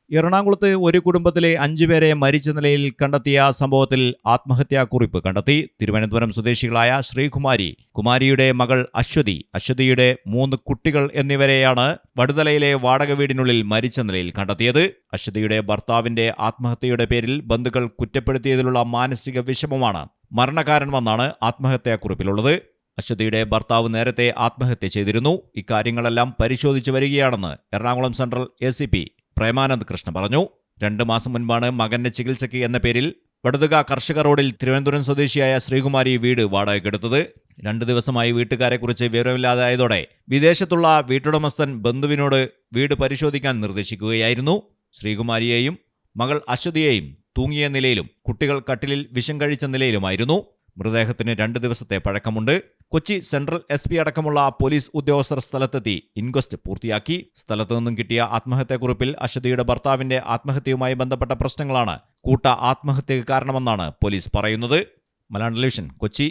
എറണാകുളത്ത് ഒരു കുടുംബത്തിലെ 5 പേരെ മരിച്ച നിലയിൽ കണ്ടെത്തിയ സംഭവത്തിൽ ആത്മഹത്യാക്കുറിപ്പ് കണ്ടെത്തി. തിരുവനന്തപുരം സ്വദേശികളായ ശ്രീകുമാരി, കുമാരിയുടെ മകൾ അശ്വതിയുടെ 3 കുട്ടികൾ എന്നിവരെയാണ് വടുതലയിലെ വാടക വീടിനുള്ളിൽ മരിച്ച നിലയിൽ കണ്ടെത്തിയത്. അശ്വതിയുടെ ഭർത്താവിന്റെ ആത്മഹത്യയുടെ പേരിൽ ബന്ധുക്കൾ കുറ്റപ്പെടുത്തിയതിലുള്ള മാനസിക വിഷമമാണ് മരണകാരണമെന്നാണ് ആത്മഹത്യാക്കുറിപ്പിലുള്ളത്. അശ്വതിയുടെ ഭർത്താവ് നേരത്തെ ആത്മഹത്യ ചെയ്തിരുന്നു. ഇക്കാര്യങ്ങളെല്ലാം പരിശോധിച്ചു വരികയാണെന്ന് എറണാകുളം സെൻട്രൽ ACP പ്രേമാനന്ദ് കൃഷ്ണ പറഞ്ഞു. 2 മാസം മുൻപാണ് മകന്റെ ചികിത്സയ്ക്ക് എന്ന പേരിൽ വടുതക കർഷക റോഡിൽ തിരുവനന്തപുരം സ്വദേശിയായ ശ്രീകുമാരി വീട് വാടകയ്ക്കെടുത്തത്. 2 ദിവസമായി വീട്ടുകാരെക്കുറിച്ച് വിവരമില്ലാതായതോടെ വിദേശത്തുള്ള വീട്ടുടമസ്ഥൻ ബന്ധുവിനോട് വീട് പരിശോധിക്കാൻ നിർദ്ദേശിക്കുകയായിരുന്നു. ശ്രീകുമാരിയെയും മകൾ അശ്വതിയെയും തൂങ്ങിയ നിലയിലും കുട്ടികൾ കട്ടിലിൽ വിഷം കഴിച്ച നിലയിലുമായിരുന്നു. മൃതദേഹത്തിന് 2 ദിവസത്തെ പഴക്കമുണ്ട്. കൊച്ചി സെൻട്രൽ SP അടക്കമുള്ള പോലീസ് ഉദ്യോഗസ്ഥർ സ്ഥലത്തെത്തി ഇൻക്വസ്റ്റ് പൂർത്തിയാക്കി. സ്ഥലത്തു നിന്നും കിട്ടിയ ആത്മഹത്യാക്കുറിപ്പിൽ അശ്വതിയുടെ ഭർത്താവിന്റെ ആത്മഹത്യയുമായി ബന്ധപ്പെട്ട പ്രശ്നങ്ങളാണ് കൂട്ട ആത്മഹത്യക്ക് കാരണമെന്നാണ് പോലീസ് പറയുന്നത്. മലയാളം ടെലിവിഷൻ, കൊച്ചി.